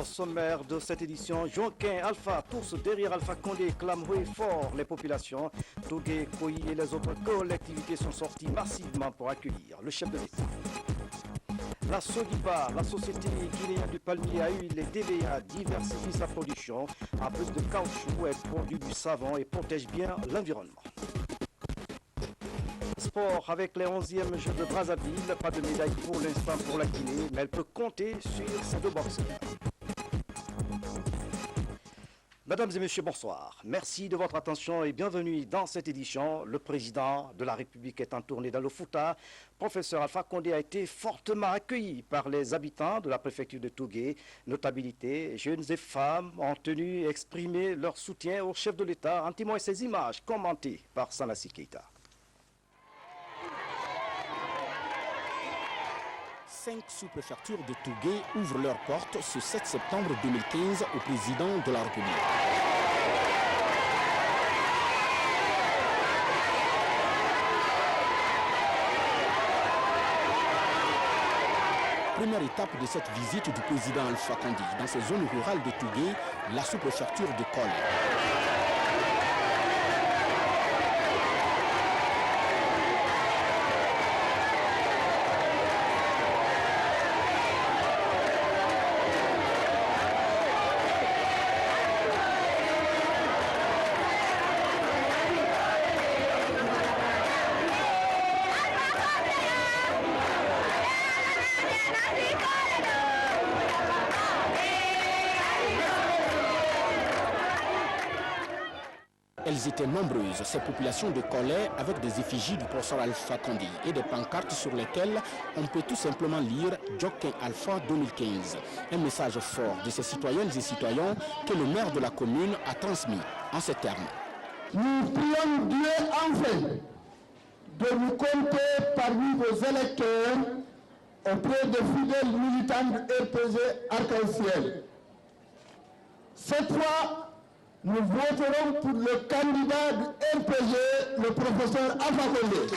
Au sommaire de cette édition, Jonquin, Alpha, tous derrière Alpha Condé, clament haut et fort les populations. Tougué, Koyi et les autres collectivités sont sortis massivement pour accueillir le chef de l'État. La Sodipa, la société guinéenne du palmier à huile et DVA, diversifie sa production. En plus de caoutchouc, elle produit du savon et protège bien l'environnement. Sport avec les 11e Jeux de Brazzaville. Pas de médaille pour l'instant pour la Guinée, mais elle peut compter sur ses deux boxeurs. Mesdames et messieurs, bonsoir. Merci de votre attention et bienvenue dans cette édition. Le président de la République est en tournée dans le Fouta. Professeur Alpha Condé a été fortement accueilli par les habitants de la préfecture de Tougué. Notabilités, jeunes et femmes ont tenu à exprimer leur soutien au chef de l'État en témoignant ces images commentées par Sanassi Keita. 5 sous-préfectures de Tougué ouvrent leurs portes ce 7 septembre 2015 au président de la République. Première étape de cette visite du président Alpha Condé dans ces zones rurales de Tougué, la sous-préfecture de Kolé. Elles étaient nombreuses, ces populations de Kolé, avec des effigies du professeur Alpha Condé et des pancartes sur lesquelles on peut tout simplement lire « Jonquin Alpha 2015 », un message fort de ces citoyennes et citoyens que le maire de la commune a transmis en ces termes. Nous prions Dieu enfin de nous compter parmi vos électeurs auprès des fidèles militants du RPG Arc-en-Ciel. Cette fois, nous voterons pour le candidat du RPG, le professeur Alpha Condé.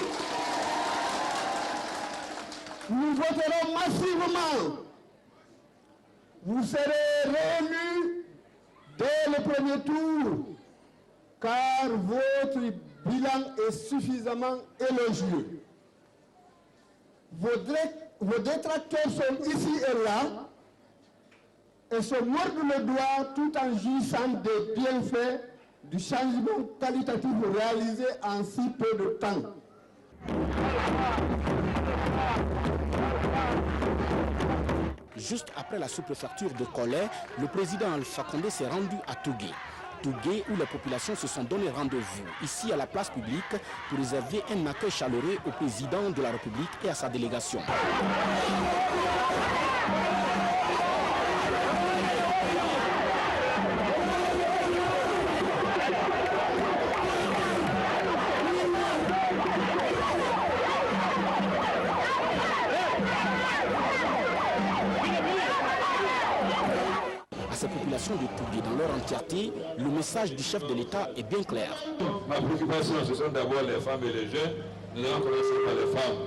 Nous voterons massivement. Vous serez réélus dès le premier tour, car votre bilan est suffisamment élogieux. Vos détracteurs sont ici et là, et se mordent le doigt tout en jouissant des bienfaits du changement qualitatif réalisé en si peu de temps. Juste après la sous-préfecture de Kolé, le président Alpha Condé s'est rendu à Tougué. Tougué, où les populations se sont donné rendez-vous, ici à la place publique, pour réserver un accueil chaleureux au président de la République et à sa délégation. Ces populations de Tougué dans leur entièreté, le message du chef de l'État est bien clair. Ma préoccupation, ce sont d'abord les femmes et les jeunes. Nous allons commencer par les femmes.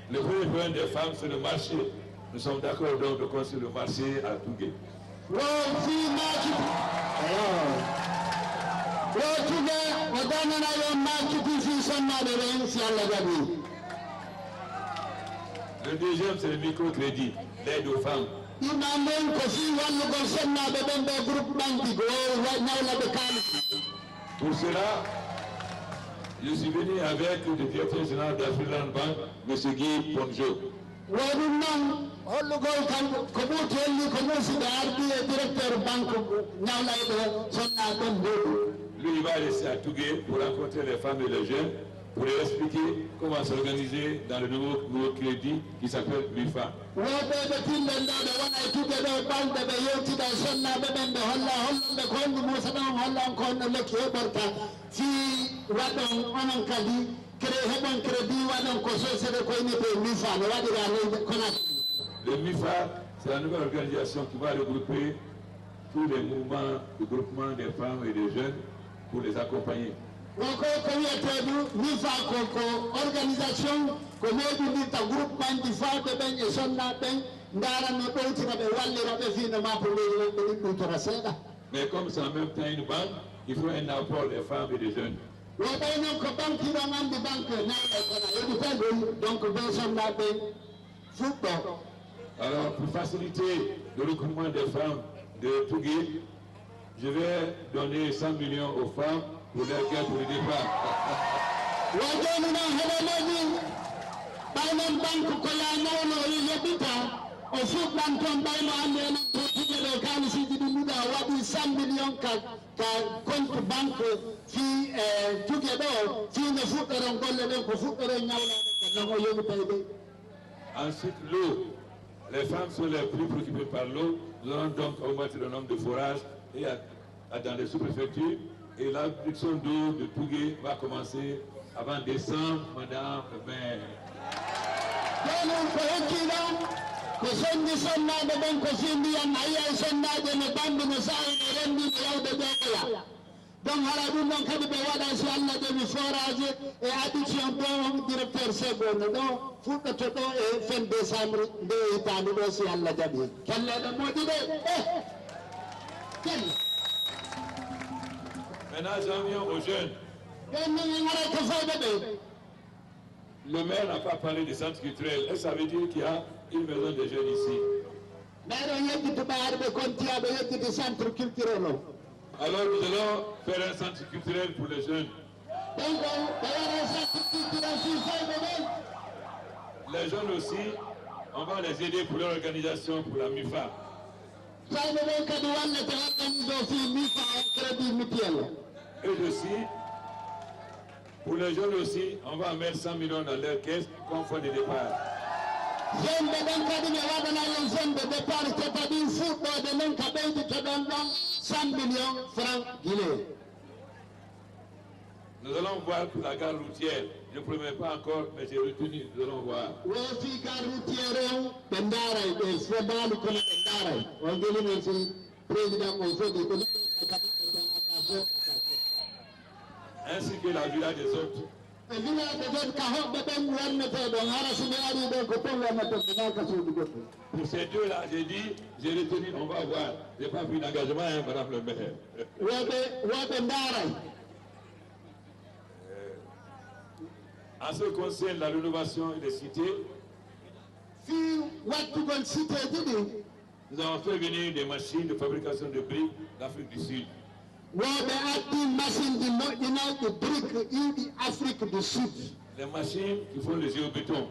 Le premier problème des femmes, c'est le marché. Nous sommes d'accord donc de construire le marché à Tougué. Le deuxième, c'est le microcrédit, l'aide aux femmes. Pour cela, je suis venu avec le directeur général de la Freeland Bank, M. Guy Ponjo. Lui, il va rester à Tougué pour rencontrer les femmes et les jeunes, pour leur expliquer comment s'organiser dans le nouveau crédit qui s'appelle MIFA. Le MIFA, c'est la nouvelle organisation qui va regrouper tous les mouvements de groupement des femmes et des jeunes pour les accompagner. Organisation, groupement mais comme c'est en même temps une banque, il faut un apport des femmes et des jeunes. Alors, pour faciliter le recrutement des femmes de Tougué, je vais donner 100 millions aux femmes pour leur gain pour le départ. Ensuite, l'eau. Les femmes sont les plus préoccupées par l'eau. Nous allons donc augmenter le nombre de forages et dans les sous-préfectures. Et la production d'eau de Tougué va commencer avant décembre, madame le maire. Donc, si Allah de forage et addition de directeur seconde. Donc, faut que tout est fin décembre de l'État si Allah de quel est le mot Maintenant, j'en viens aux jeunes. Le maire n'a pas parlé des centres culturels. Et ça veut dire qu'il y a une maison de jeunes ici. Alors nous allons faire un centre culturel pour les jeunes. Les jeunes aussi, on va les aider pour leur organisation, pour la MIFA. Et aussi, pour les jeunes aussi, on va mettre 100 millions dans leur caisse comme fonds de départ. Nous allons voir pour la gare routière. Je ne promets pas encore, mais j'ai retenu. Nous allons voir. Ainsi que la villa des autres. Pour ces deux-là, j'ai dit, j'ai retenu, on va voir. Je n'ai pas pris d'engagement, hein, madame le maire. En ce qui concerne la rénovation des cités, nous avons fait venir des machines de fabrication de briques d'Afrique du Sud. Les machines qui font le géobéton.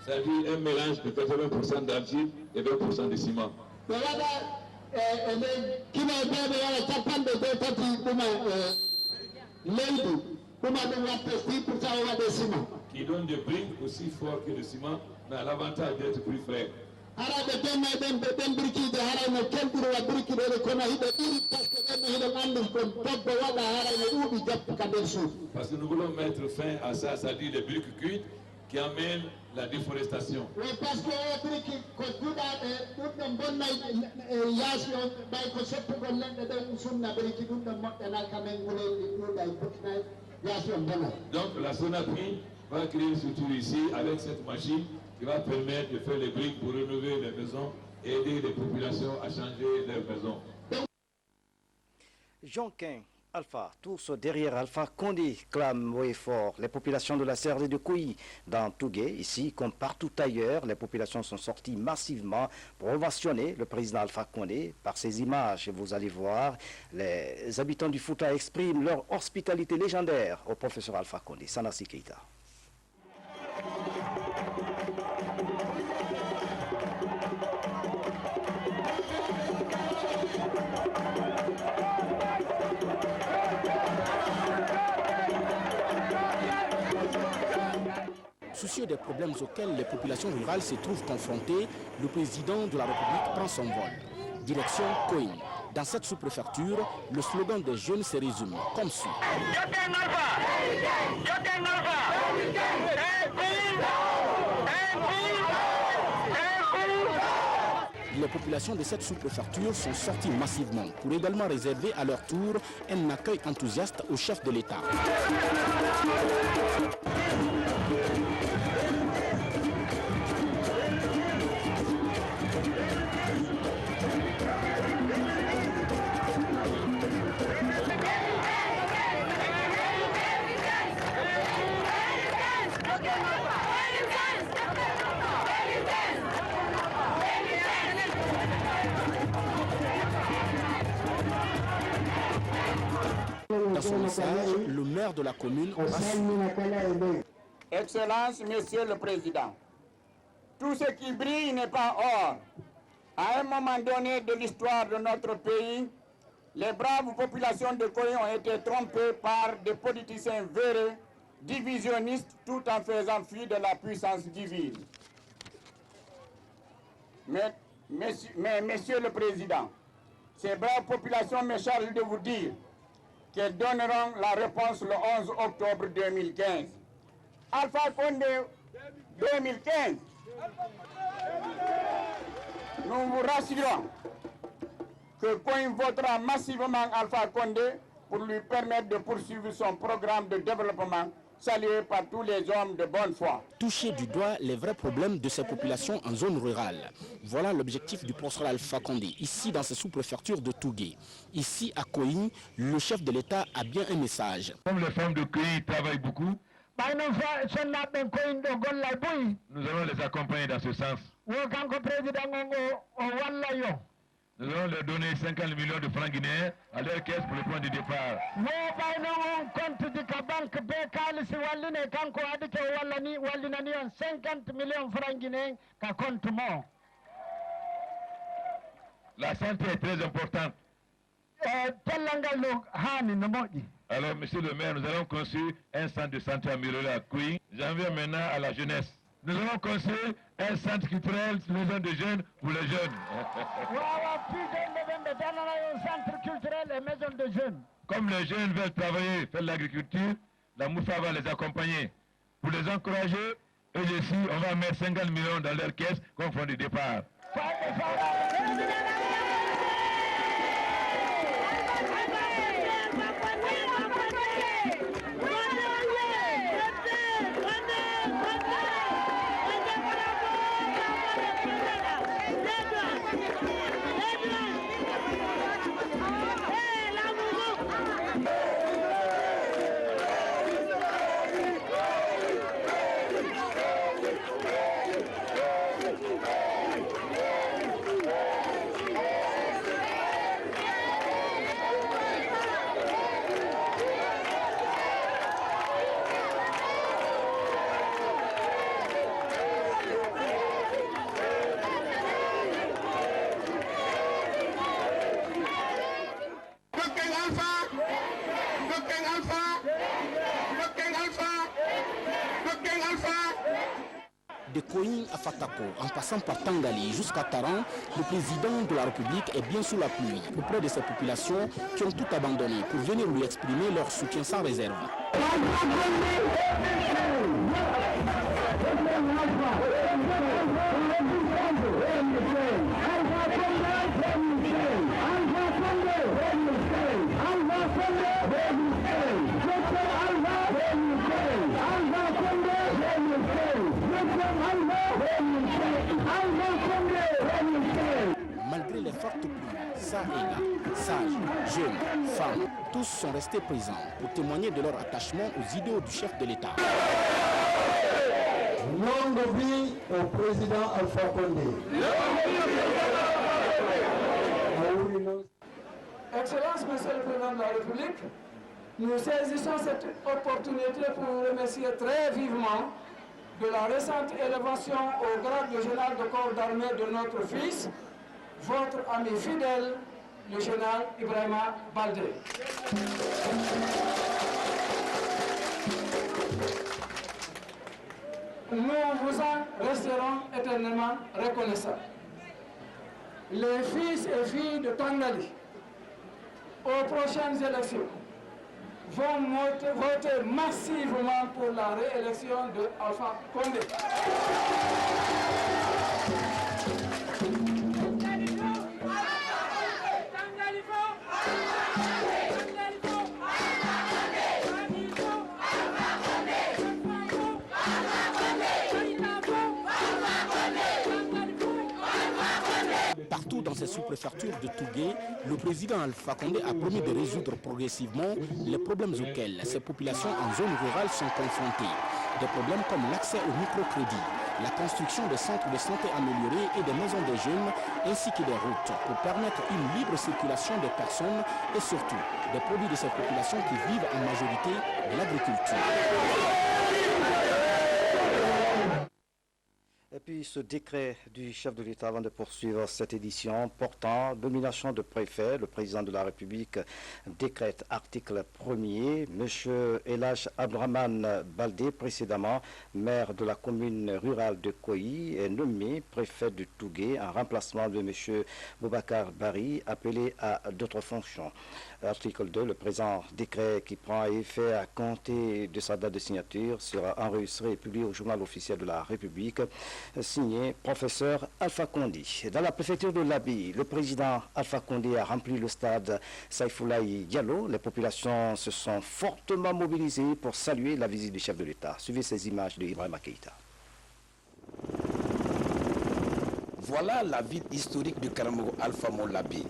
C'est-à-dire un mélange de 80% d'argile et 20% de ciment. Qui donne des briques aussi forts que le ciment, mais à l'avantage d'être plus frais. Parce que nous voulons mettre fin à ça, c'est-à-dire les briques cuites qui amènent la déforestation. Donc la Sonapri va créer une structure ici avec cette machine qui va permettre de faire les briques pour rénover les maisons et aider les populations à changer leurs maisons. Jonquin Alpha, tous derrière Alpha Condé clament haut et fort. Les populations de la CRD de Kouyi dans Tougué, ici comme partout ailleurs, les populations sont sorties massivement pour ovationner le président Alpha Condé. Par ces images, vous allez voir, les habitants du Fouta expriment leur hospitalité légendaire au professeur Alpha Condé. Sanassi Keita. Soucieux des problèmes auxquels les populations rurales se trouvent confrontées, le président de la République prend son vol. Direction Kouyi. Dans cette sous-préfecture, le slogan des jeunes se résume comme suit. Les populations de cette sous-préfecture sont sorties massivement pour également réserver à leur tour un accueil enthousiaste au chef de l'État. Dans son message, le maire de la commune Excellence, Monsieur le Président, tout ce qui brille n'est pas or. À un moment donné de l'histoire de notre pays, les braves populations de Koyi ont été trompées par des politiciens véreux, divisionnistes, tout en faisant fi de la puissance divine. Mais, Monsieur le Président, ces braves populations me chargent de vous dire qu'elles donneront la réponse le 11 octobre 2015. Alpha Condé 2015. Nous vous rassurons que Koyi votera massivement Alpha Condé pour lui permettre de poursuivre son programme de développement salué par tous les hommes de bonne foi. Toucher du doigt les vrais problèmes de ces populations en zone rurale. Voilà l'objectif du professeur Alpha Condé, ici dans cette sous-préfecture de Tougué. Ici à Koyi, le chef de l'État a bien un message. Comme les femmes de Koyi travaillent beaucoup, nous allons les accompagner dans ce sens. Nous allons leur donner 50 millions de francs guinéens à leur caisse pour le point de départ. La santé est très importante. Alors, monsieur le maire, nous allons construire un centre de santé amélioré à Koyi. J'en viens maintenant à la jeunesse. Nous allons construire un centre culturel, maison de jeunes pour les jeunes. Comme les jeunes veulent travailler, faire l'agriculture, la Moufa va les accompagner. Pour les encourager, eux aussi, on va mettre 50 millions dans leur caisse comme fonds de départ. De Koyi à Fatako, en passant par Tangali jusqu'à Taran, le président de la République est bien sous la pluie auprès de ces populations qui ont tout abandonné pour venir lui exprimer leur soutien sans réserve. Malgré les fortes pluies, ça et là, sages, jeunes, femmes, tous sont restés présents pour témoigner de leur attachement aux idéaux du chef de l'État. Longue vie au président Alpha Condé. Excellence, Monsieur le Président de la République, nous saisissons cette opportunité pour vous remercier très vivement de la récente élévation au grade de général de corps d'armée de notre fils, votre ami fidèle, le général Ibrahima Baldé. Nous vous en resterons éternellement reconnaissants. Les fils et filles de Tangali, aux prochaines élections, vont voter massivement pour la réélection de Alpha Condé. Partout dans ces sous-préfectures de Tougué, le président Alpha Condé a promis de résoudre progressivement les problèmes auxquels ces populations en zone rurale sont confrontées. Des problèmes comme l'accès au microcrédit, la construction de centres de santé améliorés et des maisons des jeunes, ainsi que des routes pour permettre une libre circulation des personnes et surtout des produits de ces populations qui vivent en majorité de l'agriculture. Et puis ce décret du chef de l'État avant de poursuivre cette édition portant domination de préfet, le président de la République décrète article 1er, M. Elhaj Abdraman Baldé, précédemment maire de la commune rurale de Koyi, est nommé préfet de Tougué en remplacement de M. Boubacar Bari, appelé à d'autres fonctions. Article 2, le présent décret qui prend effet à compter de sa date de signature sera enregistré et publié au journal officiel de la République, signé professeur Alpha Condé. Dans la préfecture de l'Abi, le président Alpha Condé a rempli le stade Saïfoulaï Diallo. Les populations se sont fortement mobilisées pour saluer la visite du chef de l'État. Suivez ces images de Ibrahima Keïta. Voilà la ville historique de Karamoko Alpha Molabi.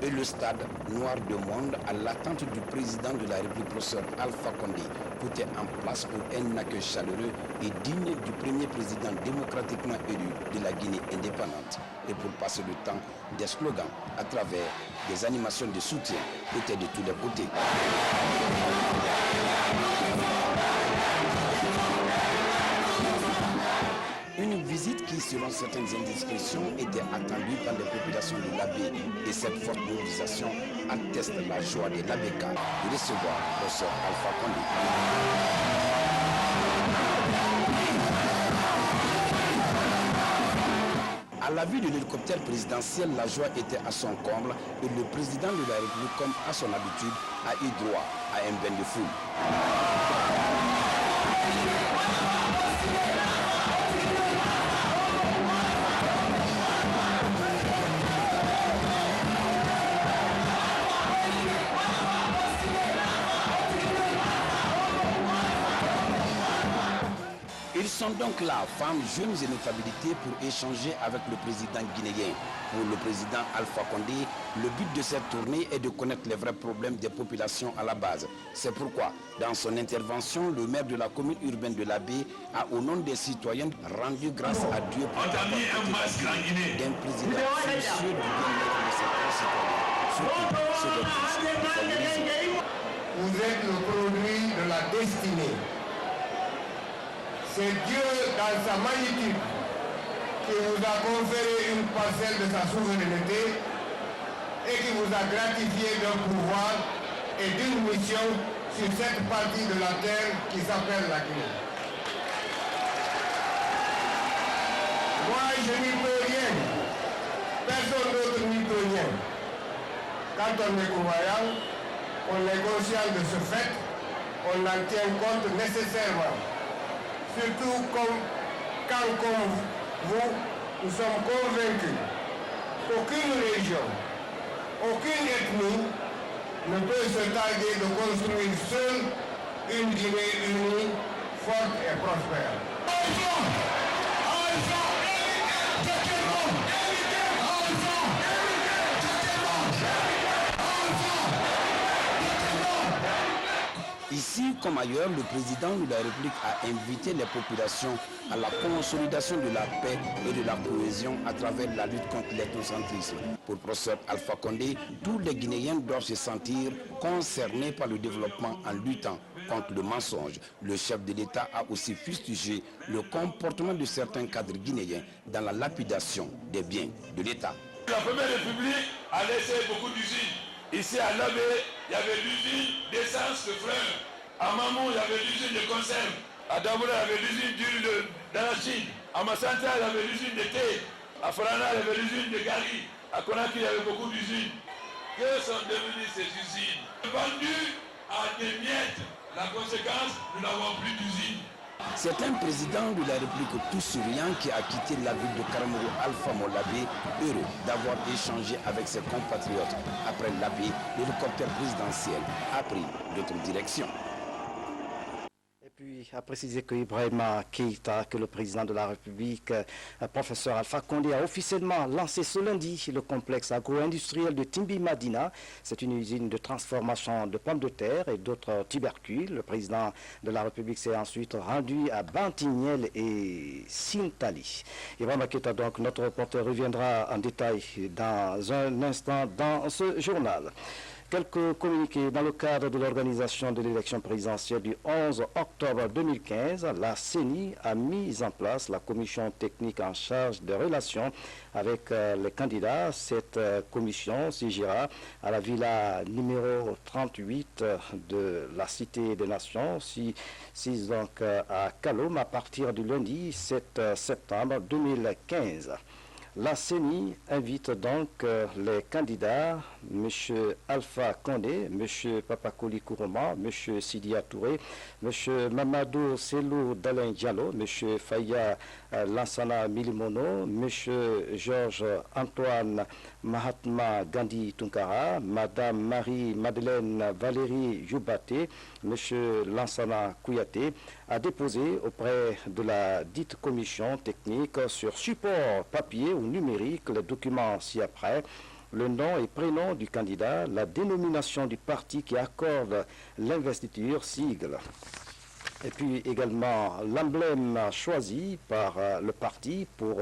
Et le stade noir de monde à l'attente du président de la République, professeur Alpha Condé. Tout est en place pour un accueil chaleureux et digne du premier président démocratiquement élu de la Guinée indépendante. Et pour passer le temps, des slogans à travers des animations de soutien étaient de tous les côtés. Une visite qui, selon certaines indiscrétions, était attendue par les populations de l'Abbé. Et cette forte mobilisation atteste la joie de l'Abbéka de recevoir le professeur Alpha Condé. À la vue de l'hélicoptère présidentiel, la joie était à son comble et le président de la République, comme à son habitude, a eu droit à un bain de foule. Ils sont donc là, femmes, jeunes et notabilités, pour échanger avec le président guinéen. Pour le président Alpha Condé, le but de cette tournée est de connaître les vrais problèmes des populations à la base. C'est pourquoi, dans son intervention, le maire de la commune urbaine de l'Abbé a, au nom des citoyens, rendu grâce à Dieu pour d'un président soucieux du bien-être de ses concitoyens, surtout ceux des plus favorisés. Vous êtes le produit de la destinée. C'est Dieu, dans sa magnitude, qui vous a conféré une parcelle de sa souveraineté et qui vous a gratifié d'un pouvoir et d'une mission sur cette partie de la terre qui s'appelle la Guinée. Moi, je n'y peux rien. Personne d'autre n'y peut rien. Quand on est croyant, on est conscient de ce fait, on en tient compte nécessairement. Surtout quand, comme vous, nous sommes convaincus qu'aucune région, aucune ethnie ne peut se targuer de construire seule une Guinée unie, forte et prospère. Ici, comme ailleurs, le président de la République a invité les populations à la consolidation de la paix et de la cohésion à travers la lutte contre l'ethnocentrisme. Pour le professeur Alpha Condé, tous les Guinéens doivent se sentir concernés par le développement en luttant contre le mensonge. Le chef de l'État a aussi fustigé le comportement de certains cadres guinéens dans la lapidation des biens de l'État. La Première République a laissé beaucoup d'usines. Ici à Labé, il y avait l'usine d'essence de fleurs. À Mamou, il y avait l'usine de conserve. À Daboula, il y avait l'usine d'huile d'arachide. À Massanta, il y avait l'usine de thé. À Farana, il y avait l'usine de Gari. À Konaki, il y avait beaucoup d'usines. Que sont devenues ces usines? Vendues à des miettes. La conséquence, nous n'avons plus d'usines. C'est un président de la République tout souriant qui a quitté la ville de Karamoko Alpha Molabi, heureux d'avoir échangé avec ses compatriotes. Après l'Abbé, l'hélicoptère présidentiel a pris d'autres directions. Et puis a précisé que Ibrahima Keïta, que le président de la République, professeur Alpha Condé, a officiellement lancé ce lundi le complexe agro-industriel de Timbi Madina. C'est une usine de transformation de pommes de terre et d'autres tubercules. Le président de la République s'est ensuite rendu à Bantignel et Sintali. Ibrahima Keïta, donc, notre reporter, reviendra en détail dans un instant dans ce journal. Quelques communiqués dans le cadre de l'organisation de l'élection présidentielle du 11 octobre 2015. La CENI a mis en place la commission technique en charge des relations avec les candidats. Cette commission siégera à la villa numéro 38 de la Cité des Nations, donc à Kalom, à partir du lundi 7 septembre 2015. La CENI invite donc les candidats, M. Alpha Condé, M. Papakoli Kourouma, M. Sidia Touré, M. Mamadou Selou Dalin Diallo, M. Faya Lansana Milimono, M. Georges Antoine Mahatma Gandhi Tunkara, Mme Marie-Madeleine Valérie Joubaté, M. Lansana Kouyaté, a déposé auprès de la dite commission technique sur support papier ou numérique les documents ci-après, le nom et prénom du candidat, la dénomination du parti qui accorde l'investiture, sigle. Et puis également l'emblème choisi par le parti pour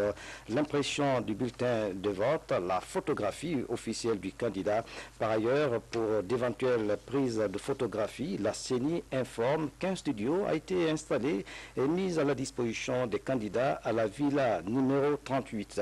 l'impression du bulletin de vote, la photographie officielle du candidat. Par ailleurs, pour d'éventuelles prises de photographie, la CENI informe qu'un studio a été installé et mis à la disposition des candidats à la villa numéro 38,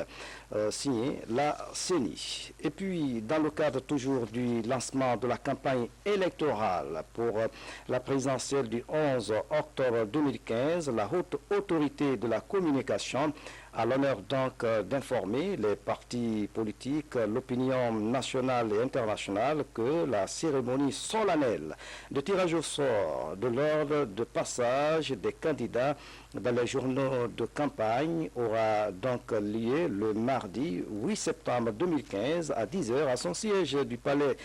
signé la CENI. Et puis, dans le cadre toujours du lancement de la campagne électorale pour la présidentielle du 11 octobre 2015, la haute autorité de la communication a l'honneur donc d'informer les partis politiques, l'opinion nationale et internationale que la cérémonie solennelle de tirage au sort de l'ordre de passage des candidats dans les journaux de campagne aura donc lieu le mardi 8 septembre 2015 à 10h à son siège du palais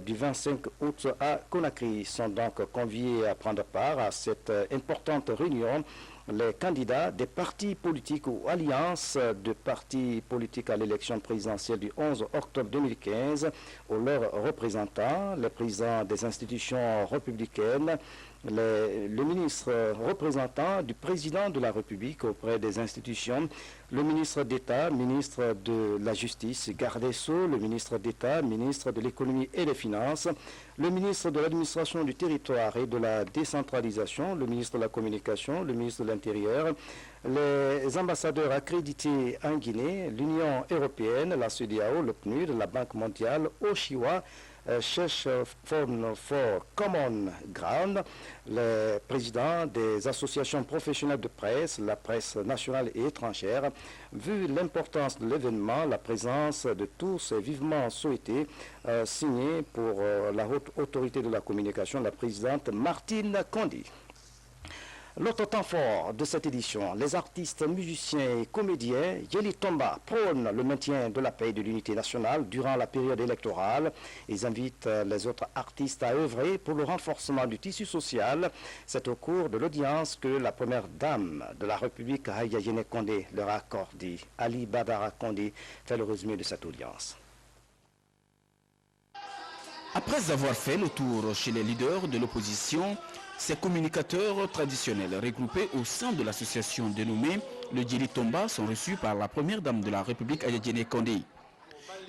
du 25 août à Conakry. Sont donc conviés à prendre part à cette importante réunion les candidats des partis politiques ou alliances de partis politiques à l'élection présidentielle du 11 octobre 2015 ou leurs représentants, les présidents des institutions républicaines, le ministre représentant du président de la République auprès des institutions, le ministre d'État, ministre de la Justice, garde des Sceaux, le ministre d'État, ministre de l'Économie et des Finances, le ministre de l'Administration du Territoire et de la Décentralisation, le ministre de la Communication, le ministre de l'Intérieur, les ambassadeurs accrédités en Guinée, l'Union européenne, la CEDEAO, le PNUD, la Banque mondiale, OSHIWA, Church for Common Ground, les présidents des associations professionnelles de presse, la presse nationale et étrangère. Vu l'importance de l'événement, la présence de tous est vivement souhaitée, signé pour la haute autorité de la communication, la présidente Martine Condé. L'autre temps fort de cette édition, les artistes, musiciens et comédiens, Yeli Tomba prônent le maintien de la paix et de l'unité nationale durant la période électorale. Ils invitent les autres artistes à œuvrer pour le renforcement du tissu social. C'est au cours de l'audience que la première dame de la République, Aya Yene Condé, leur a accordé. Ali Badara Condé fait le résumé de cette audience. Après avoir fait le tour chez les leaders de l'opposition, ces communicateurs traditionnels regroupés au sein de l'association dénommée le Djili Tomba sont reçus par la première dame de la République, Aya Yene Condé.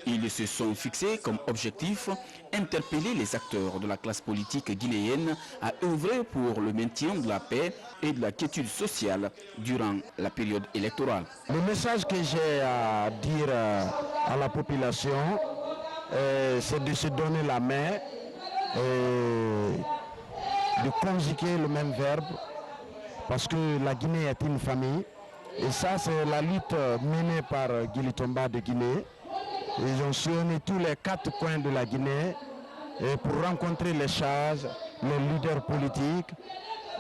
Ils se sont fixés comme objectif interpeller les acteurs de la classe politique guinéenne à œuvrer pour le maintien de la paix et de la quiétude sociale durant la période électorale. Le message que j'ai à dire à la population, c'est de se donner la main, de conjuguer le même verbe, parce que la Guinée est une famille. Et ça, c'est la lutte menée par Djili Tomba de Guinée. Ils ont sillonné tous les 4 coins de la Guinée et pour rencontrer les charges, les leaders politiques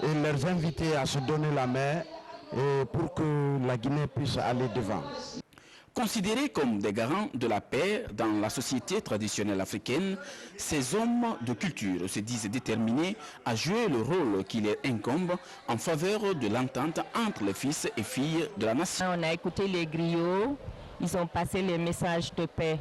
et leur inviter à se donner la main et pour que la Guinée puisse aller devant. Considérés comme des garants de la paix dans la société traditionnelle africaine, ces hommes de culture se disent déterminés à jouer le rôle qui leur incombe en faveur de l'entente entre les fils et filles de la nation. On a écouté les griots, ils ont passé les messages de paix.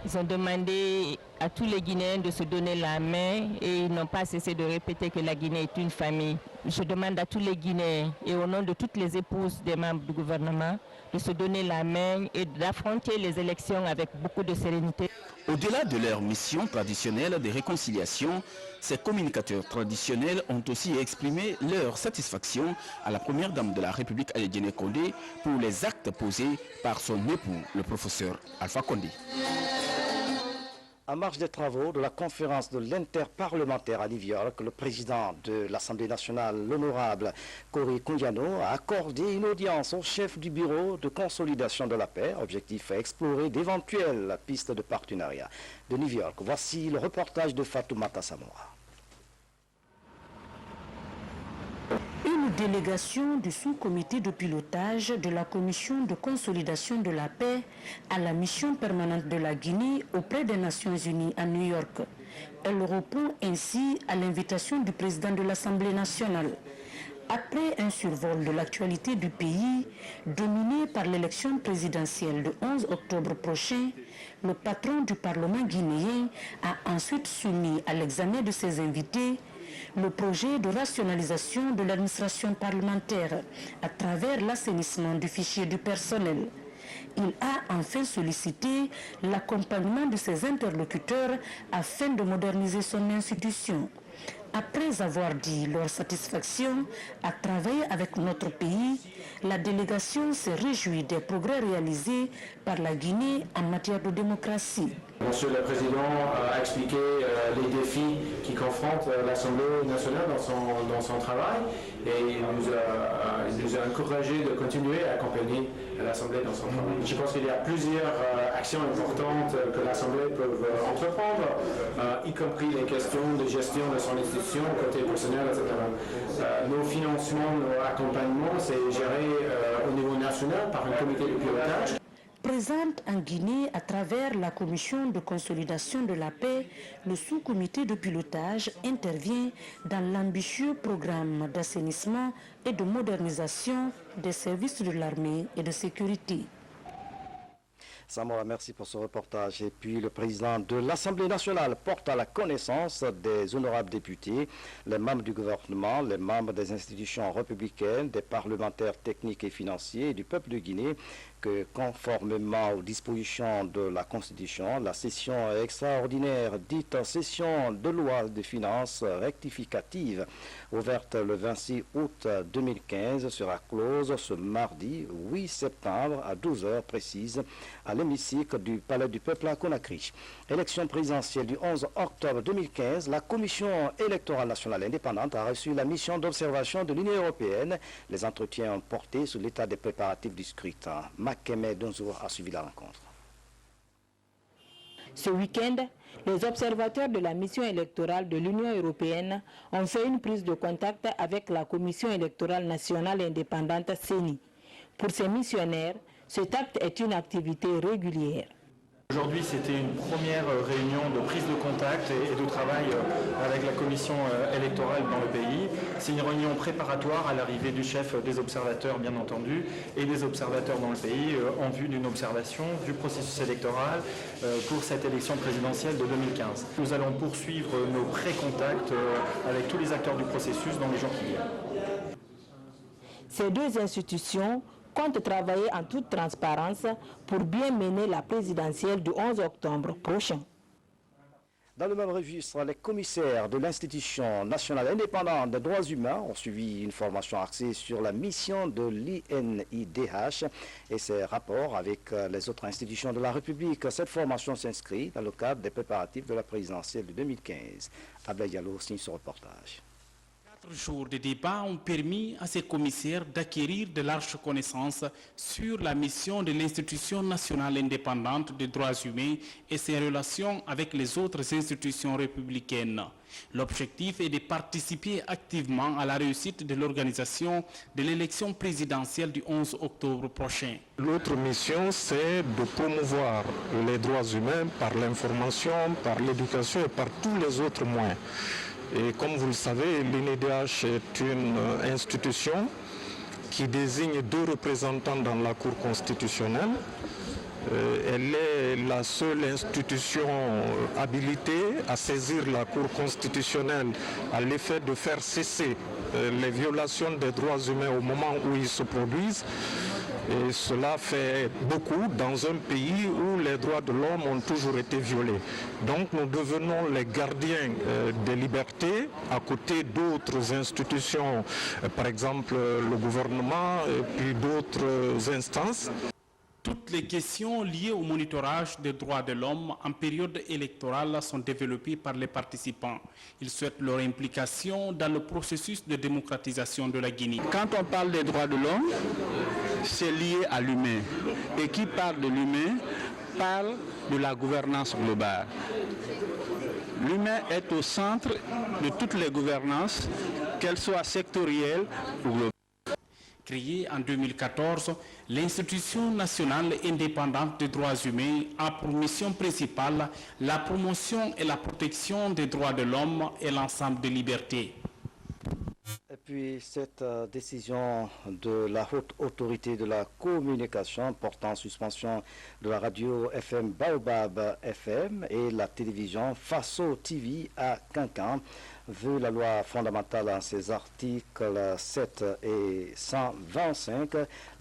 Ils ont demandé à tous les Guinéens de se donner la main et ils n'ont pas cessé de répéter que la Guinée est une famille. Je demande à tous les Guinéens et au nom de toutes les épouses des membres du gouvernement de se donner la main et d'affronter les élections avec beaucoup de sérénité. Au-delà de leur mission traditionnelle de réconciliation, ces communicateurs traditionnels ont aussi exprimé leur satisfaction à la première dame de la République, Adjine Condé, pour les actes posés par son époux, le professeur Alpha Condé. En marge des travaux de la conférence de l'interparlementaire à New York, le président de l'Assemblée nationale, l'honorable Corey Kundiano, a accordé une audience au chef du bureau de consolidation de la paix, objectif à explorer d'éventuelles pistes de partenariat. De New York, voici le reportage de Fatoumata Samoura. Une délégation du sous-comité de pilotage de la Commission de consolidation de la paix à la mission permanente de la Guinée auprès des Nations Unies à New York. Elle répond ainsi à l'invitation du président de l'Assemblée nationale. Après un survol de l'actualité du pays, dominé par l'élection présidentielle du 11 octobre prochain, le patron du Parlement guinéen a ensuite soumis à l'examen de ses invités le projet de rationalisation de l'administration parlementaire à travers l'assainissement du fichier du personnel. Il a enfin sollicité l'accompagnement de ses interlocuteurs afin de moderniser son institution. Après avoir dit leur satisfaction à travailler avec notre pays, la délégation se réjouit des progrès réalisés par la Guinée en matière de démocratie. Monsieur le Président a expliqué les défis qui confrontent l'Assemblée nationale dans son travail et il nous a encouragé de continuer à accompagner l'Assemblée dans son travail. Je pense qu'il y a plusieurs actions importantes que l'Assemblée peut entreprendre, y compris les questions de gestion de son institution, côté personnel, etc. Nos financements, nos accompagnements, c'est géré au niveau national par un comité de pilotage. Présente en Guinée à travers la Commission de consolidation de la paix, le sous-comité de pilotage intervient dans l'ambitieux programme d'assainissement et de modernisation des services de l'armée et de sécurité. Samoa, merci pour ce reportage. Et puis le président de l'Assemblée nationale porte à la connaissance des honorables députés, les membres du gouvernement, les membres des institutions républicaines, des parlementaires techniques et financiers et du peuple de Guinée que, conformément aux dispositions de la Constitution, la session extraordinaire dite session de loi de finances rectificative ouverte le 26 août 2015 sera close ce mardi 8 septembre à 12 heures précises à l'hémicycle du Palais du Peuple à Conakry. Élection présidentielle du 11 octobre 2015, la Commission électorale nationale indépendante a reçu la mission d'observation de l'Union européenne. Les entretiens ont porté sur l'état des préparatifs du scrutin. Makeme Donzour a suivi la rencontre. Ce week-end, les observateurs de la mission électorale de l'Union européenne ont fait une prise de contact avec la Commission électorale nationale indépendante CENI. Pour ces missionnaires, cet acte est une activité régulière. Aujourd'hui, c'était une première réunion de prise de contact et de travail avec la commission électorale dans le pays. C'est une réunion préparatoire à l'arrivée du chef des observateurs, bien entendu, et des observateurs dans le pays en vue d'une observation du processus électoral pour cette élection présidentielle de 2015. Nous allons poursuivre nos pré-contacts avec tous les acteurs du processus dans les jours qui viennent. Ces deux institutions compte travailler en toute transparence pour bien mener la présidentielle du 11 octobre prochain. Dans le même registre, les commissaires de l'Institution nationale indépendante des droits humains ont suivi une formation axée sur la mission de l'INIDH et ses rapports avec les autres institutions de la République. Cette formation s'inscrit dans le cadre des préparatifs de la présidentielle de 2015. Ablaï Diallo signe ce reportage. Jours de débat ont permis à ces commissaires d'acquérir de larges connaissances sur la mission de l'institution nationale indépendante des droits humains et ses relations avec les autres institutions républicaines. L'objectif est de participer activement à la réussite de l'organisation de l'élection présidentielle du 11 octobre prochain. L'autre mission, c'est de promouvoir les droits humains par l'information, par l'éducation et par tous les autres moyens. Et comme vous le savez, l'INEDH est une institution qui désigne 2 représentants dans la Cour constitutionnelle. Elle est la seule institution habilitée à saisir la Cour constitutionnelle à l'effet de faire cesser les violations des droits humains au moment où ils se produisent. Et cela fait beaucoup dans un pays où les droits de l'homme ont toujours été violés. Donc nous devenons les gardiens des libertés à côté d'autres institutions, par exemple le gouvernement et puis d'autres instances. Toutes les questions liées au monitorage des droits de l'homme en période électorale sont développées par les participants. Ils souhaitent leur implication dans le processus de démocratisation de la Guinée. Quand on parle des droits de l'homme, c'est lié à l'humain. Et qui parle de l'humain parle de la gouvernance globale. L'humain est au centre de toutes les gouvernances, qu'elles soient sectorielles ou globales. Créée en 2014, l'institution nationale indépendante des droits humains a pour mission principale la promotion et la protection des droits de l'homme et l'ensemble des libertés. Et puis cette décision de la haute autorité de la communication portant suspension de la radio FM Baobab FM et la télévision Faso TV à Kankan veut la loi fondamentale en ses articles 7 et 125,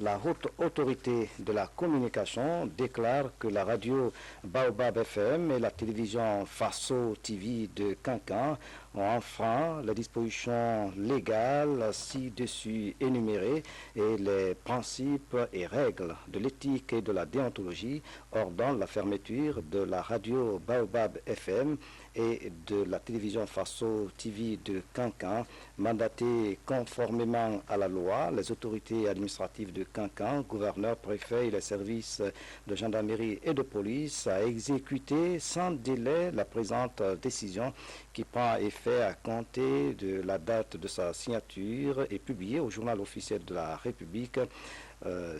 la haute autorité de la communication déclare que la radio Baobab FM et la télévision Faso TV de Kankan ont enfreint les dispositions légales ci-dessus énumérées et les principes et règles de l'éthique et de la déontologie ordonnent la fermeture de la radio Baobab FM et de la télévision Faso TV de Kankan, mandatées conformément à la loi. Les autorités administratives de Kankan, gouverneurs, préfets et les services de gendarmerie et de police à exécuter sans délai la présente décision qui prend effet à compter de la date de sa signature et publiée au journal officiel de la République,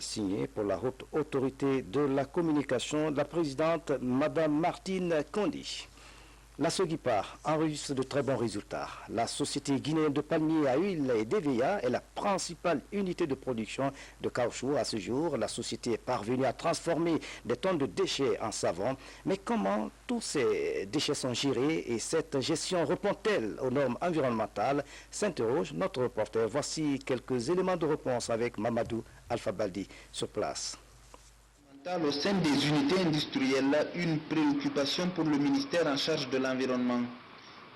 signé pour la haute autorité de la communication de la présidente Madame Martine Kondi. La Sogipa enregistre de très bons résultats. La société guinéenne de palmiers à huile et d'EVA est la principale unité de production de caoutchouc. À ce jour, la société est parvenue à transformer des tonnes de déchets en savon. Mais comment tous ces déchets sont gérés et cette gestion répond-elle aux normes environnementales, s'interroge notre reporter. Voici quelques éléments de réponse avec Mamadou Alpha Baldi sur place. Au sein des unités industrielles, une préoccupation pour le ministère en charge de l'environnement.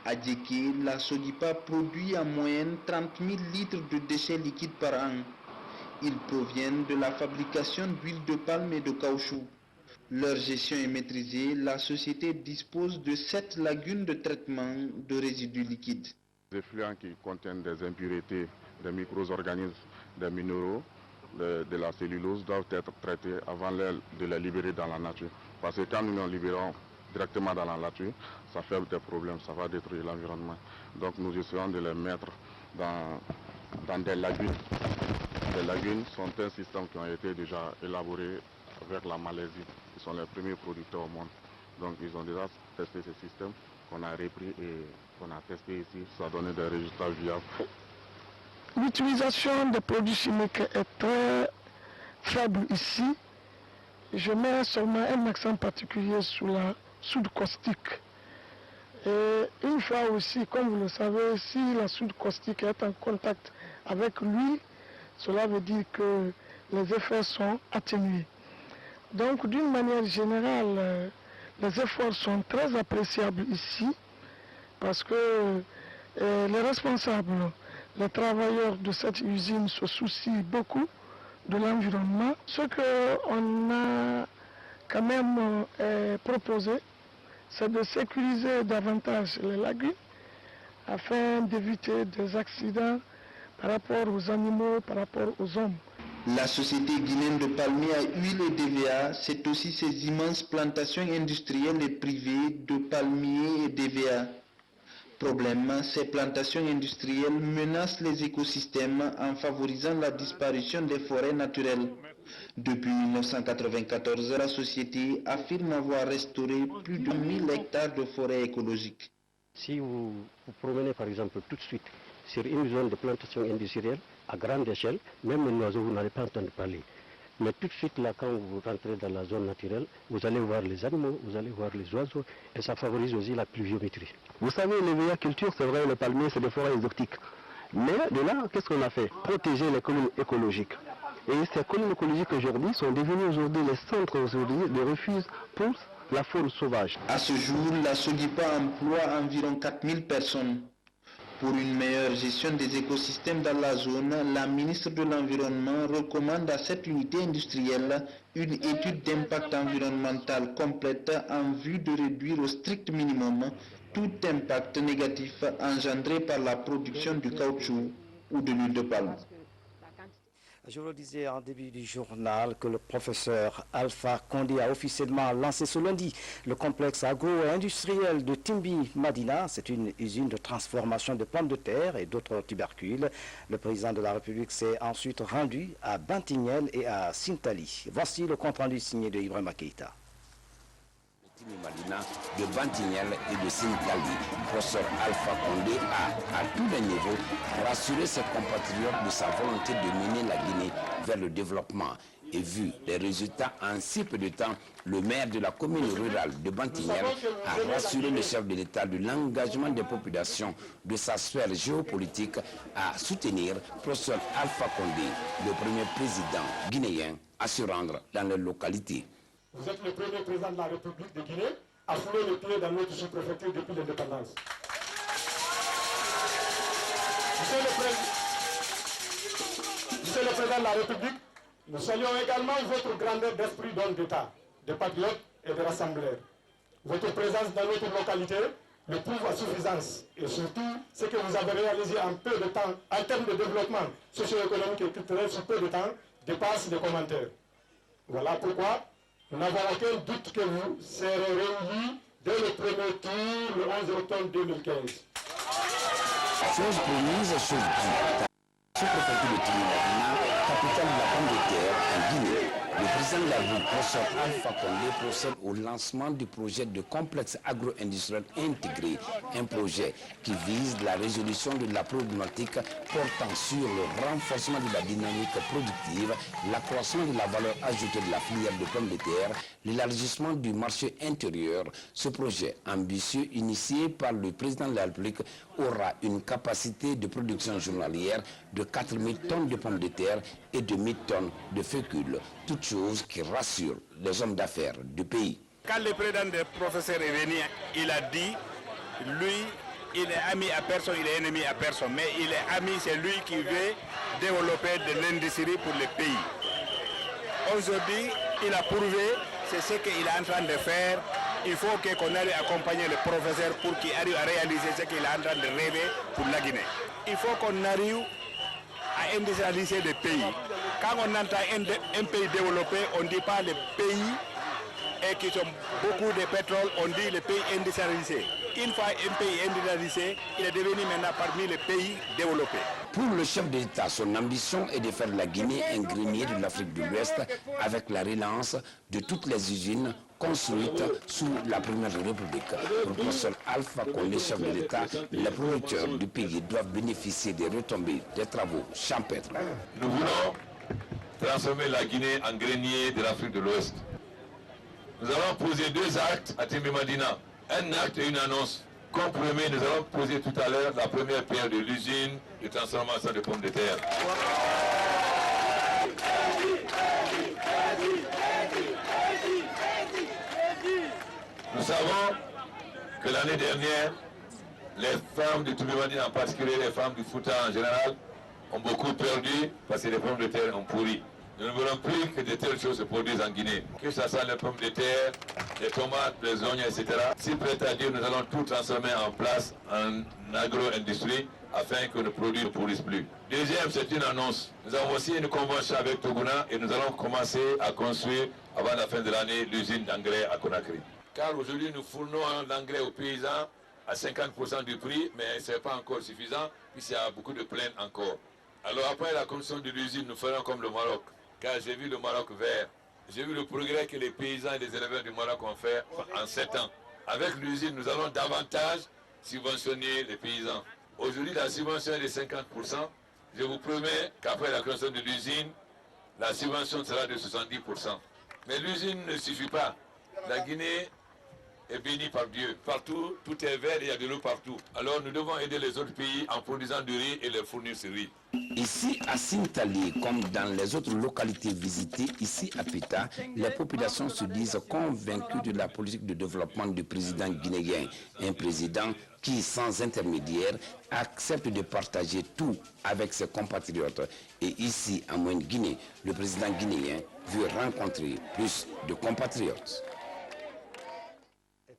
À Djeki, la Sodipa produit en moyenne 30 000 litres de déchets liquides par an. Ils proviennent de la fabrication d'huile de palme et de caoutchouc. Leur gestion est maîtrisée. La société dispose de 7 lagunes de traitement de résidus liquides. Des effluents qui contiennent des impuretés, des micro-organismes, des minéraux, de la cellulose doivent être traités avant de les libérer dans la nature. Parce que quand nous les libérons directement dans la nature, ça fait des problèmes, ça va détruire l'environnement. Donc nous essayons de les mettre dans des lagunes. Les lagunes sont un système qui a été déjà élaboré avec la Malaisie, qui sont les premiers producteurs au monde. Donc ils ont déjà testé ce système qu'on a repris et qu'on a testé ici. Ça a donné des résultats viables. L'utilisation des produits chimiques est très faible ici. Je mets seulement un accent particulier sur la soude caustique. Et une fois aussi, comme vous le savez, si la soude caustique est en contact avec l'huile, cela veut dire que les effets sont atténués. Donc d'une manière générale, les efforts sont très appréciables ici parce que les responsables, les travailleurs de cette usine se soucient beaucoup de l'environnement. Ce qu'on a quand même proposé, c'est de sécuriser davantage les lagunes afin d'éviter des accidents par rapport aux animaux, par rapport aux hommes. La société guinéenne de palmiers à huile et d'EVA, c'est aussi ces immenses plantations industrielles et privées de palmiers et d'EVA. Problème, ces plantations industrielles menacent les écosystèmes en favorisant la disparition des forêts naturelles. Depuis 1994, la société affirme avoir restauré plus de 1000 hectares de forêts écologiques. Si vous promenez par exemple tout de suite sur une zone de plantation industrielle à grande échelle, même un oiseau, vous n'allez pas entendre parler. Mais tout de suite là, quand vous rentrez dans la zone naturelle, vous allez voir les animaux, vous allez voir les oiseaux, et ça favorise aussi la pluviométrie. Vous savez, les meilleures cultures, c'est vrai, le palmier, c'est des forêts exotiques. Mais de là, qu'est-ce qu'on a fait? Protéger les communes écologiques. Et ces communes écologiques aujourd'hui sont devenues aujourd'hui les centres de refuge pour la faune sauvage. À ce jour, la SODIPA emploie environ 4000 personnes. Pour une meilleure gestion des écosystèmes dans la zone, la ministre de l'Environnement recommande à cette unité industrielle une étude d'impact environnemental complète en vue de réduire au strict minimum tout impact négatif engendré par la production du caoutchouc ou de l'huile de palme. Je vous le disais en début du journal que le professeur Alpha Condé a officiellement lancé ce lundi le complexe agro-industriel de Timbi Madina. C'est une usine de transformation de pommes de terre et d'autres tubercules. Le président de la République s'est ensuite rendu à Bantignel et à Sintali. Voici le compte-rendu signé de Ibrahima Keïta. Madina, de Bantignel et de Sintali. Professeur Alpha Condé a, à tous les niveaux, rassuré ses compatriotes de sa volonté de mener la Guinée vers le développement. Et vu les résultats en si peu de temps, le maire de la commune rurale de Bantignel a rassuré le chef de l'État de l'engagement des populations de sa sphère géopolitique à soutenir professeur Alpha Condé, le premier président guinéen à se rendre dans les localités. Vous êtes le premier président de la République de Guinée à fouler le pied dans notre sous-préfecture depuis l'indépendance. Monsieur le président de la République, nous saluons également votre grandeur d'esprit d'homme d'État, de patriotes et de rassembleurs. Votre présence dans notre localité le prouve à suffisance et surtout ce que vous avez réalisé en peu de temps en termes de développement socio-économique et culturel sur peu de temps dépasse les commentaires. Voilà pourquoi nous n'avons aucun doute que vous serez réunis dès le premier tour le 11 octobre 2015. Chose promise, chose due. Sous-préfecture de Timbi-Madina, capitale de la pomme de terre en Guinée. Le président de la République, professeur Alpha Condé, procède au lancement du projet de complexe agro-industriel intégré, un projet qui vise la résolution de la problématique portant sur le renforcement de la dynamique productive, l'accroissement de la valeur ajoutée de la filière de pommes de terre, l'élargissement du marché intérieur. Ce projet ambitieux, initié par le président de la République, aura une capacité de production journalière de 4000 tonnes de pommes de terre et de 1000 tonnes de fécule, toute chose qui rassure les hommes d'affaires du pays. Quand le président des professeurs est venu, il a dit, lui, il est ami à personne, il est ennemi à personne, mais il est ami, c'est lui qui veut développer de l'industrie pour le pays. Aujourd'hui, il a prouvé, c'est ce qu'il est en train de faire. Il faut qu'on aille accompagner le professeur pour qu'il arrive à réaliser ce qu'il est en train de rêver pour la Guinée. Il faut qu'on arrive à industrialiser des pays. Quand on entend un pays développé, on ne dit pas les pays et qui ont beaucoup de pétrole, on dit les pays industrialisés. Une fois un pays industrialisé, il est devenu maintenant parmi les pays développés. Pour le chef de l'État, son ambition est de faire de la Guinée un grenier de l'Afrique de l'Ouest avec la relance de toutes les usines construites sous la Première République. Pour le professeur Alpha Condé, chef de l'État, les producteurs du pays doivent bénéficier des retombées des travaux champêtres. Nous voulons transformer la Guinée en grenier de l'Afrique de l'Ouest. Nous allons poser 2 actes à Timbi Madina, un acte et une annonce. Comme premier, nous allons poser tout à l'heure la première pierre de l'usine de transformation de pommes de terre. Nous savons que l'année dernière, les femmes de Timbi Madina, en particulier les femmes du Fouta en général, ont beaucoup perdu parce que les pommes de terre ont pourri. Nous ne voulons plus que de telles choses se produisent en Guinée. Que ce soit les pommes de terre, les tomates, les oignons, etc. Si prêt à dire, nous allons tout transformer en place en agro-industrie afin que nos produits ne pourrissent plus. Deuxième, c'est une annonce. Nous avons aussi une convention avec Toguna et nous allons commencer à construire avant la fin de l'année l'usine d'engrais à Conakry. Car aujourd'hui, nous fournissons l'engrais aux paysans à 50% du prix, mais ce n'est pas encore suffisant, puisqu'il y a beaucoup de plaintes encore. Alors après la construction de l'usine, nous ferons comme le Maroc, car j'ai vu le Maroc vert. J'ai vu le progrès que les paysans et les éleveurs du Maroc ont fait en 7 ans. Avec l'usine, nous allons davantage subventionner les paysans. Aujourd'hui, la subvention est de 50%. Je vous promets qu'après la construction de l'usine, la subvention sera de 70%. Mais l'usine ne suffit pas. La Guinée est bénie par Dieu. Partout, tout est vert et il y a de l'eau partout. Alors nous devons aider les autres pays en produisant du riz et les fournir ce riz. Ici à Sintali, comme dans les autres localités visitées, ici à Peta, les populations se disent convaincues de la politique de développement du président guinéen. Un président qui, sans intermédiaire, accepte de partager tout avec ses compatriotes. Et ici, en Moyenne-Guinée, le président guinéen veut rencontrer plus de compatriotes.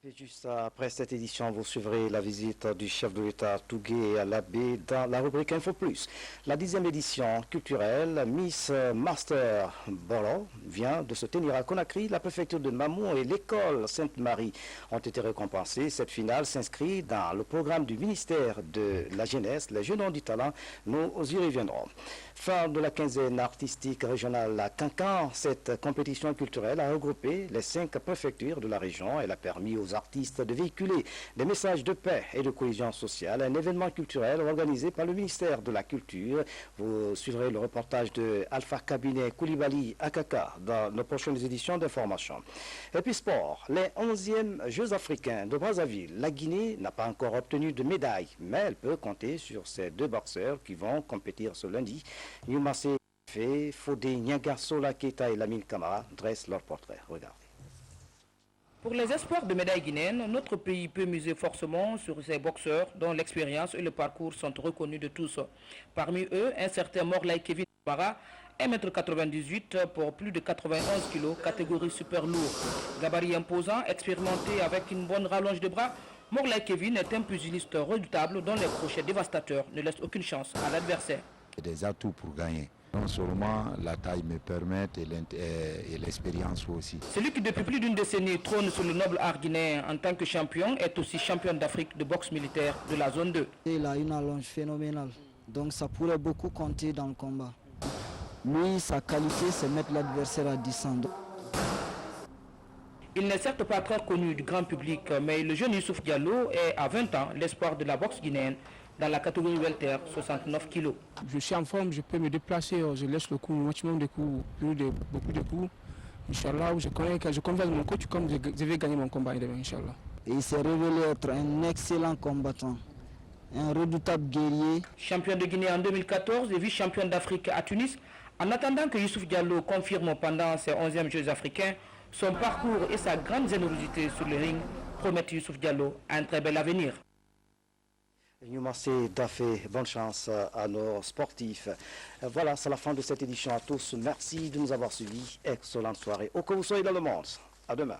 Et juste après cette édition, vous suivrez la visite du chef de l'État Tougué à l'abbé dans la rubrique Info Plus. La 10e édition culturelle Miss Master Bolo vient de se tenir à Conakry. La préfecture de Mamou et l'école Sainte-Marie ont été récompensées. Cette finale s'inscrit dans le programme du ministère de la Jeunesse. Les jeunes ont du talent, nous y reviendrons. Fin de la quinzaine artistique régionale à Cancan, cette compétition culturelle a regroupé les 5 préfectures de la région. Elle a permis aux artistes de véhiculer des messages de paix et de cohésion sociale. Un événement culturel organisé par le ministère de la Culture. Vous suivrez le reportage de Alpha Cabinet Koulibaly Akaka dans nos prochaines éditions d'information. Et puis sport, les 11e Jeux africains de Brazzaville. La Guinée n'a pas encore obtenu de médaille, mais elle peut compter sur ces 2 boxeurs qui vont compétir ce lundi. Youmassé Fodé Nyaga Sola Keita et Lamine Camara dressent leur portrait. Regardez. Pour les espoirs de médailles guinéennes, notre pays peut miser forcément sur ces boxeurs dont l'expérience et le parcours sont reconnus de tous. Parmi eux, un certain Morlaye Kevin Camara, 1,98 m pour plus de 91 kg, catégorie super lourd. Gabarit imposant, expérimenté avec une bonne rallonge de bras, Morlaye Kevin est un pugiliste redoutable dont les crochets dévastateurs ne laissent aucune chance à l'adversaire. Des atouts pour gagner. Non seulement la taille me permet et l'expérience aussi. Celui qui depuis plus d'une décennie trône sur le noble art guinéen en tant que champion est aussi champion d'Afrique de boxe militaire de la zone 2. Il a une allonge phénoménale, donc ça pourrait beaucoup compter dans le combat. Lui, sa qualité, c'est mettre l'adversaire à descendre. Il n'est certes pas très connu du grand public, mais le jeune Youssouf Diallo est à 20 ans l'espoir de la boxe guinéenne dans la catégorie welter, 69 kg. Je suis en forme, je peux me déplacer, je laisse le coup, le maximum de coups, beaucoup de coups. Inch'Allah, je convainc mon coach comme je vais gagner mon combat demain, Inch'Allah. Il s'est révélé être un excellent combattant, un redoutable guerrier. Champion de Guinée en 2014 et vice-champion d'Afrique à Tunis, en attendant que Youssouf Diallo confirme pendant ses 11e Jeux africains, son parcours et sa grande générosité sur le ring promettent Youssouf Diallo un très bel avenir. Youmassé Dafé, bonne chance à nos sportifs. Voilà, c'est la fin de cette édition à tous. Merci de nous avoir suivis. Excellente soirée. Où que vous soyez dans le monde. À demain.